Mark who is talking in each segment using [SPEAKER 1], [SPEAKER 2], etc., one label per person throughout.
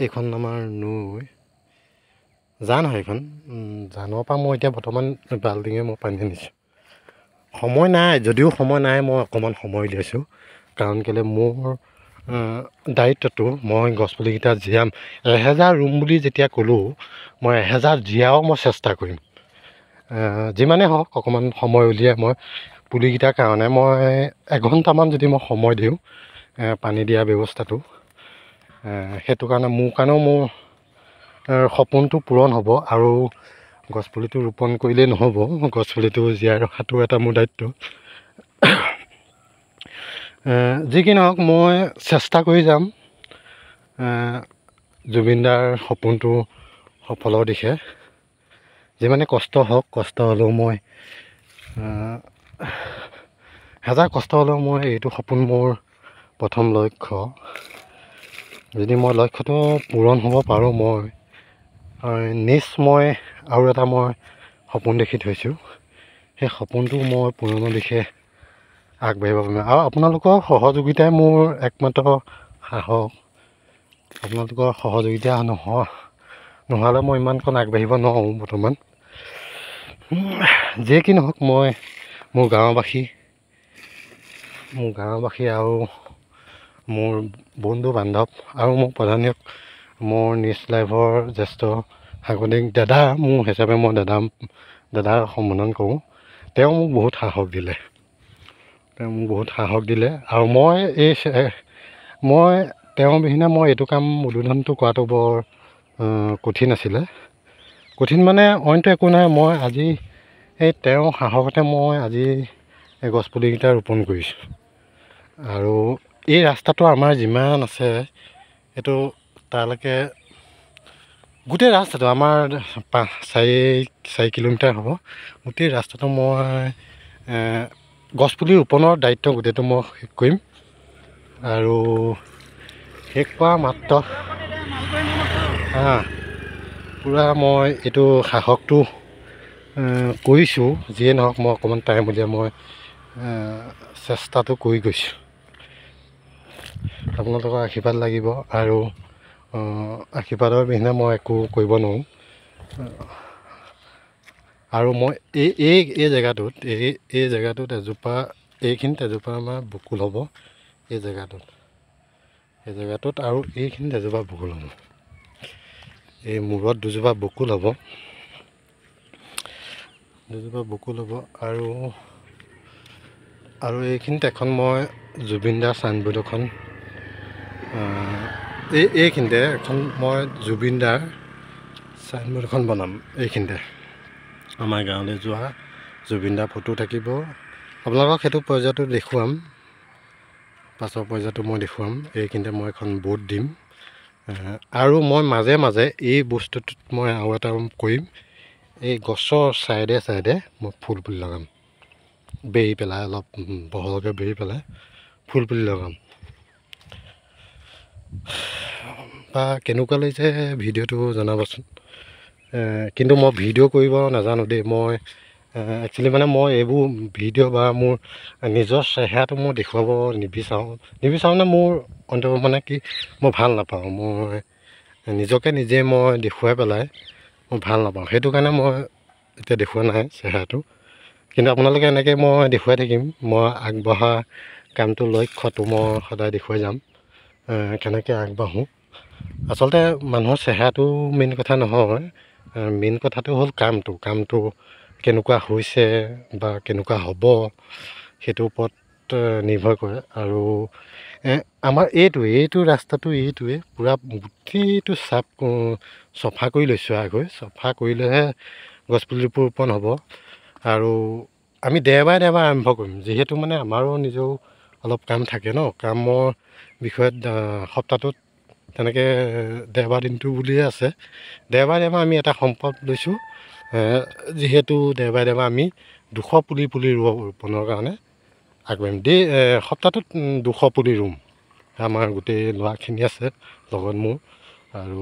[SPEAKER 1] এইখন আমাৰ নৈ জান হয় এইখন। জানৰ পৰা মই এতিয়া বৰ্তমান বাল্টিঙে মই পানী আনিছোঁ। সময় নাই, যদিও সময় নাই, মই অকণমান সময় উলিয়াইছোঁ। কাৰণ কেলৈ মোৰ দায়িত্বটো মই গছপুলিকেইটা জীয়াম। 1000 ৰুম বুলি যেতিয়া ক'লোঁ, মই 1000 জীয়াও মই চেষ্টা কৰিম। যিমানেই হওক অকণমান সময় উলিয়াই মই পুলিকেইটাৰ কাৰণে মই এঘণ্টামান যদি মই সময় দিওঁ পানী দিয়া ব্যৱস্থাটো, সেইটো কাৰণে মোৰ কাৰণেও মোৰ সপোনটো পূৰণ হ'ব। আৰু গছপুলিটো ৰোপণ কৰিলেই নহ'ব, গছপুলিটো জীয়াই ৰখাটো এটা মোৰ দায়িত্ব। যি কি নহওক মই চেষ্টা কৰি যাম জুবিনদাৰ সপোনটো সফলৰ দিশে। যিমানে কষ্ট হওক, কষ্ট হ'লেও মই 1000 কষ্ট হ'লেও মই এইটো সপোন মোৰ প্ৰথম লক্ষ্য। যদি মই লক্ষ্যটো পূৰণ হ'ব পাৰোঁ, মই মই আৰু এটা মই সপোন দেখি থৈছোঁ। সেই সপোনটো মই পূৰণৰ দিশে আগবাঢ়িব পাৰিম। আৰু আপোনালোকৰ সহযোগিতাই মোৰ একমাত্ৰ সাহস। আপোনালোকৰ সহযোগিতা নোহোৱালৈ মই ইমানকণ আগবাঢ়িব নোৱাৰোঁ বৰ্তমান। যিয়ে কি নহওক মই মোৰ গাঁওবাসী আৰু মোৰ বন্ধু বান্ধৱ আৰু মোৰ প্ৰধানিক মোৰ নিজ লাইফৰ জ্যেষ্ঠ সাংবাদিক দাদা মোৰ হিচাপে মই দাদাক সম্বোধন কৰোঁ। তেওঁ মোক বহুত সাহস দিলে। আৰু মই তেওঁৰ বিহীনে মই এইটো কাম উদ্বোধনটো কৰাটো বৰ কঠিন আছিলে। কঠিন মানে অইনটো একো নাই, মই আজি তেওঁৰ সাহসতে মই আজি এই গছপুলিকেইটা ৰোপণ কৰিছোঁ। আৰু এই ৰাস্তাটো আমাৰ যিমান আছে, এইটো তালৈকে গোটেই ৰাস্তাটো আমাৰ 4 কিলোমিটাৰ হ'ব। গোটেই ৰাস্তাটো মই গছপুলি ৰোপণৰ দায়িত্ব গোটেইটো মই শেষ কৰিম। আৰু শেষ কৰা মাত্ৰ পূৰা মই এইটো সাহসটো কৰিছোঁ। যিয়ে নহওক মই অকণমান টাইম উলিয়াই মই চেষ্টাটো কৰি গৈছোঁ। আপোনালোকৰ আশীৰ্বাদ লাগিব, আৰু আশীৰ্বাদৰ বিহীনে মই একো কৰিব নোৱাৰোঁ। আৰু মই এই জেগাটোত এইখিনিত এজোপা আমাৰ বকুল হ'ব। এই জেগাটোত আৰু এইখিনিত এজোপা বকুল হ'ব। এই মূৰত দুজোপা বকুল হ'ব। আৰু এইখিনিত এখন মই জুবিনদাৰ চাইনবোৰ্ড এখন এইখিনিতে এখন মই জুবিনদাৰ চাইনবোৰ্ড এখন বনাম। এইখিনিতে আমাৰ গাঁৱলৈ যোৱা জুবিনদাৰ ফটো থাকিব। আপোনালোকক সেইটো পৰ্যায়টো দেখুৱাম, পাছৰ পৰ্যায়টো মই দেখুৱাম। এইখিনিতে মই এখন বৰ্ড দিম। আৰু মই মাজে মাজে এই বস্তুটোত মই আৰু এটা কৰিম, এই গছৰ চাইডে মই ফুল পুলি লগাম। বেৰি পেলাই অলপ বহলকৈ বেৰি পেলাই ফুল পুলি লগাম। বা কেনেকুৱা লাগিছে ভিডিঅ'টো জনাবচোন। কিন্তু মই ভিডিঅ' কৰিব নাজানো দেই। মই একচুৱেলি মানে মই এইবোৰ ভিডিঅ' বা মোৰ নিজৰ চেহেৰাটো মই দেখুৱাব নিবিচাৰোঁ নে মোৰ অন্তত মানে কি মই ভাল নাপাওঁ। মই নিজকে নিজে মই দেখুৱাই পেলাই মই ভাল নাপাওঁ। সেইটো কাৰণে মই এতিয়া দেখুওৱা নাই চেহেৰাটো। কিন্তু আপোনালোকে এনেকৈ মই দেখুৱাই থাকিম। মই আগবঢ়া কামটো লক্ষ্যটো মই সদায় দেখুৱাই যাম, কেনেকৈ আগবাঢ়োঁ। আচলতে মানুহৰ চেহেৰাটো মেইন কথা নহয়, মেইন কথাটো হ'ল কামটো কেনেকুৱা হৈছে বা কেনেকুৱা হ'ব, সেইটোৰ ওপৰত নিৰ্ভৰ কৰে। আৰু আমাৰ এইটো ৰাস্তাটো এইটোৱে পূৰা গোটেইটো চফা কৰি লৈছোঁ। চফা কৰিলেহে গছপুলিবোৰ ৰোপণ হ'ব। আৰু আমি দেওবাৰে আৰম্ভ কৰিম, যিহেতু মানে আমাৰো নিজেও অলপ কাম থাকে ন। কামৰ বিষয়ত সপ্তাহটোত তেনেকৈ দেওবাৰ দিনটো বুলিয়ে আছে। দেওবাৰে আমি এটা সম্পদ লৈছোঁ, যিহেতু দেওবাৰে আমি 200 পুলি ৰোপণৰ কাৰণে আগবাঢ়িম। সপ্তাহটোত 200 পুলি ৰুম। আমাৰ গোটেই ল'ৰাখিনি আছে লগত মোৰ, আৰু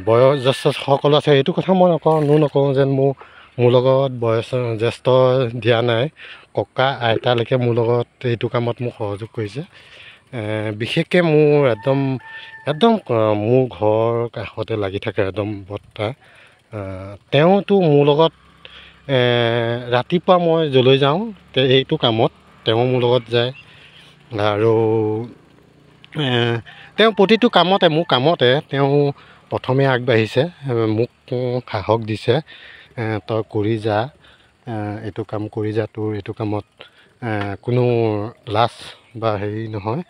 [SPEAKER 1] বয়োজ্যেষ্ঠসকল আছে। এইটো কথা মই নকওঁ যেন মোৰ লগত জ্যেষ্ঠ দিয়া নাই। ককা আইতালৈকে মোৰ লগত এইটো কামত মোক সহযোগ কৰিছে। বিশেষকৈ মোৰ একদম একদম মোৰ ঘৰ কাষতে লাগি থাকে একদম বৰ্তা। তেওঁতো মোৰ লগত ৰাতিপুৱা মই য'লৈ যাওঁ এইটো কামত তেওঁ মোৰ লগত যায়। আৰু তেওঁ প্ৰতিটো কামতে মোৰ কামতে তেওঁ প্ৰথমে আগবাঢ়িছে, মোক সাহস দিছে, তই কৰি যা, এইটো কাম কৰি যা, তোৰ এইটো কামত কোনো লাজ বা হেৰি নহয়,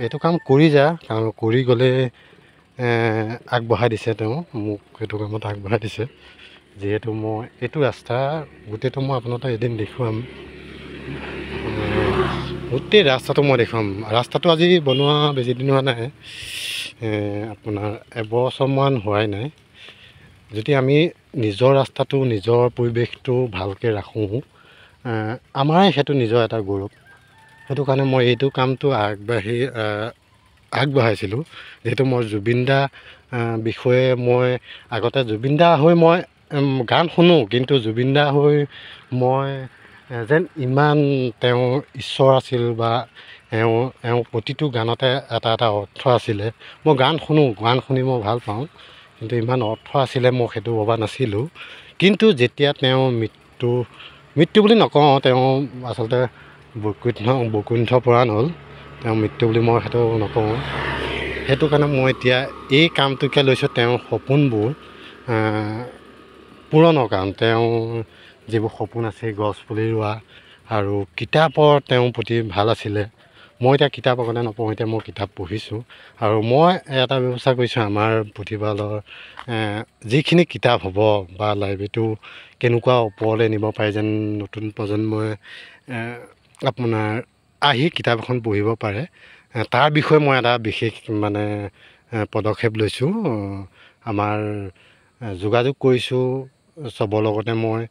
[SPEAKER 1] এইটো কাম কৰি যা, কাৰণ কৰি গ'লে আগবঢ়াই দিছে তেওঁ মোক এইটো কামত আগবঢ়াই দিছে। যিহেতু মই এইটো ৰাস্তা গোটেইটো মই আপোনালোকক এদিন দেখুৱাম, গোটেই ৰাস্তাটো মই দেখুৱাম। ৰাস্তাটো আজি বনোৱা বেছিদিন হোৱা নাই, আপোনাৰ এবছৰমান হোৱাই নাই। যদি আমি নিজৰ ৰাস্তাটো নিজৰ পৰিৱেশটো ভালকৈ ৰাখোঁ, আমাৰে সেইটো নিজৰ এটা গৌৰৱ। সেইটো কাৰণে মই এইটো কামটো আগবঢ়াইছিলোঁ। যিহেতু মই জুবিন দা বিষয়ে মই আগতে জুবিন দা হৈ মই গান শুনো, কিন্তু জুবিন দা হৈ মই যেন ইমান তেওঁ ঈশ্বৰ আছিল বা তেওঁ প্ৰতিটো গানতে এটা এটা অৰ্থ আছিলে। মই গান শুনো, গান শুনি মই ভাল পাওঁ, কিন্তু ইমান অৰ্থ আছিলে মই সেইটো ভবা নাছিলোঁ। কিন্তু যেতিয়া তেওঁ মৃত্যু বুলি নকওঁ, তেওঁ আচলতে বৈকুণ্ঠ পুৰাণ হ'ল, তেওঁ মৃত্যু বুলি মই সেইটো নকওঁ। সেইটো কাৰণে মই এতিয়া এই কামটোকে লৈছোঁ, তেওঁৰ সপোনবোৰ পূৰণৰ কাৰণ। তেওঁ যিবোৰ সপোন আছে গছপুলি ৰোৱা আৰু কিতাপৰ তেওঁৰ প্ৰতি ভাল আছিলে। মই এতিয়া কিতাপ আগতে নপঢ়োঁ, এতিয়া মই কিতাপ পঢ়িছোঁ। আৰু মই এটা ব্যৱস্থা কৰিছোঁ, আমাৰ পুথিভঁৰালৰ যিখিনি কিতাপ হ'ব বা লাইব্ৰেৰীটো কেনেকুৱা ওপৰলৈ নিব পাৰে, যেন নতুন প্ৰজন্মই আপোনাৰ আহি কিতাপ এখন পঢ়িব পাৰে, তাৰ বিষয়ে মই এটা বিশেষ মানে পদক্ষেপ লৈছোঁ। আমাৰ যোগাযোগ কৰিছোঁ চবৰ লগতে, মই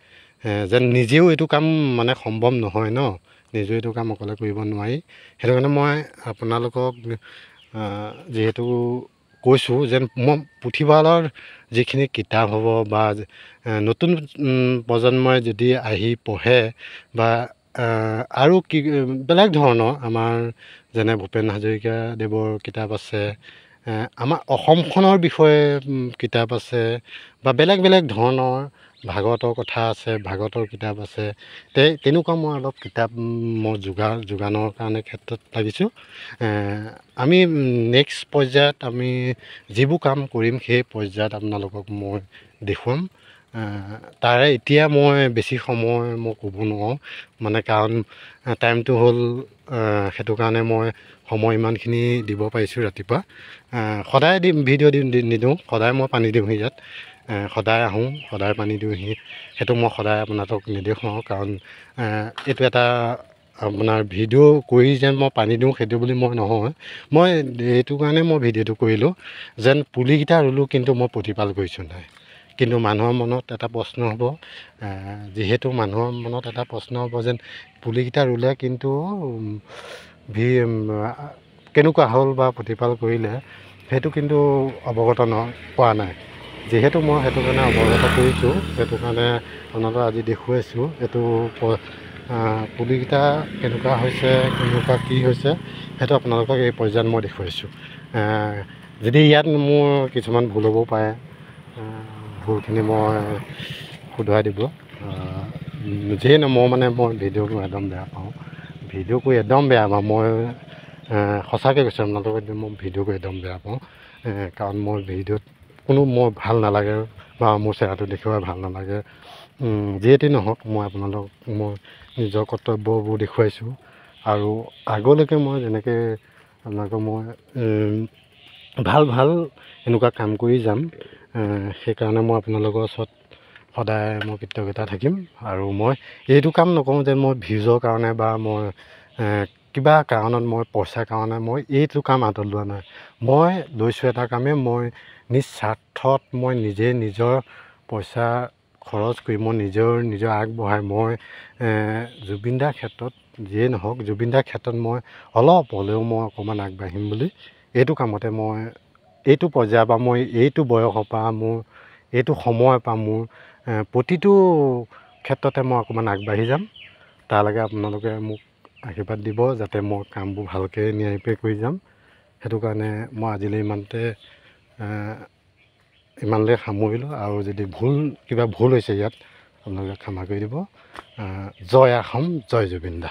[SPEAKER 1] যেন নিজেও এইটো কাম মানে সম্ভৱ নহয় ন, নিজেও এইটো কাম অকলে কৰিব নোৱাৰি। সেইটো কাৰণে মই আপোনালোকক যিহেতু কৈছোঁ, যেন মই পুথিভঁৰালৰ যিখিনি কিতাপ হ'ব বা নতুন প্ৰজন্মই যদি আহি পঢ়ে বা আৰু কি বেলেগ ধৰণৰ আমাৰ যেনে ভূপেন হাজৰিকাদেৱৰ কিতাপ আছে, আমাৰ অসমখনৰ বিষয়ে কিতাপ আছে, বা বেলেগ বেলেগ ধৰণৰ ভাগৱতৰ কথা আছে, ভাগৱতৰ কিতাপ আছে, তেনেকুৱা মই অলপ কিতাপ মই যোগানৰ কাৰণে ক্ষেত্ৰত লাগিছোঁ। আমি নেক্সট পৰ্যায়ত আমি যিবোৰ কাম কৰিম সেই পৰ্যায়ত আপোনালোকক মই দেখুৱাম। তাৰে এতিয়া মই বেছি সময় মই ক'ব নোৱাৰোঁ, মানে কাৰণ টাইমটো হ'ল, সেইটো কাৰণে মই সময় ইমানখিনি দিব পাৰিছোঁ। ৰাতিপুৱা সদায় ভিডিঅ' নিদিওঁ, সদায় মই পানী দিওঁহি ইয়াত, সদায় আহোঁ, সদায় পানী দিওঁহি। সেইটো মই সদায় আপোনালোকক নেদেখুৱাওঁ, কাৰণ এইটো এটা আপোনাৰ ভিডিঅ' কৰি যেন মই পানী দিওঁ সেইটো বুলি মই নহয়। মই এইটো কাৰণে মই ভিডিঅ'টো কৰিলোঁ, যেন পুলিকেইটা ৰুলোঁ কিন্তু মই প্ৰতিপাল কৰিছোঁ নাই। কিন্তু মানুহৰ মনত এটা প্ৰশ্ন হ'ব, যিহেতু মানুহৰ মনত এটা প্ৰশ্ন হ'ব যেন পুলিকেইটা ৰুলে কিন্তু কেনেকুৱা হ'ল বা প্ৰতিপাল কৰিলে, সেইটো কিন্তু অৱগত পোৱা নাই। যিহেতু মই সেইটো কাৰণে অৱগত কৰিছোঁ, সেইটো কাৰণে আপোনালোকক আজি দেখুৱাইছোঁ। এইটো পুলিকেইটা কেনেকুৱা হৈছে, কেনেকুৱা কি হৈছে, সেইটো আপোনালোকক এই পৰ্যায়ত মই দেখুৱাইছোঁ। যদি ইয়াত মোৰ কিছুমান ভুল হ'বও পাৰে, ভুলখিনি মই শুধৰাই দিব। যিয়ে মই ভিডিঅ' কৰি একদম বেয়া পাওঁ, ভিডিঅ' কৰি একদম বেয়া পাওঁ। মই সঁচাকৈ কৈছোঁ আপোনালোকক, মই ভিডিঅ' কৰি একদম বেয়া পাওঁ, কাৰণ মই ভিডিঅ'ত মই ভাল নালাগে বা মোৰ চেহেৰাটো দেখুৱাই ভাল নালাগে। যিহেতু নহওক, মই আপোনালোকক মই নিজৰ কৰ্তব্যবোৰ দেখুৱাইছোঁ, আৰু আগলৈকে মই যেনেকৈ আপোনালোকক মই ভাল এনেকুৱা কাম কৰি যাম। সেইকাৰণে মই আপোনালোকৰ ওচৰত সদায় মই কৃতজ্ঞতা থাকিম। আৰু মই এইটো কাম নকৰোঁ যে মই ভিউজৰ কাৰণে বা মই কিবা কাৰণত মই পইচাৰ কাৰণে মই এইটো কাম হাতত লোৱা নাই। মই লৈছোঁ এটা কামেই, মই নিস্বাৰ্থত মই নিজে নিজৰ পইচা খৰচ কৰি মই নিজৰ আগবঢ়াই মই জুবিন দাৰ ক্ষেত্ৰত যিয়ে নহওক, জুবিন দাৰ ক্ষেত্ৰত মই অলপ হ'লেও মই অকণমান আগবাঢ়িম বুলি এইটো কামতে মই এইটো পৰ্যায়ৰ পৰা মই এইটো বয়সৰ পৰা মোৰ এইটো সময়ৰ পৰা মোৰ প্ৰতিটো ক্ষেত্ৰতে মই অকণমান আগবাঢ়ি যাম। তাৰলৈকে আপোনালোকে মোক আশীৰ্বাদ দিব যাতে মই কামবোৰ ভালকৈ নিয়াৰিকৈ কৰি যাম। সেইটো কাৰণে মই আজিলৈ ইমানলৈ সামৰিলোঁ। আৰু যদি কিবা ভুল হৈছে ইয়াত আপোনালোকে ক্ষমা কৰি দিব। জয় আহোম, জয় জুবিন দা।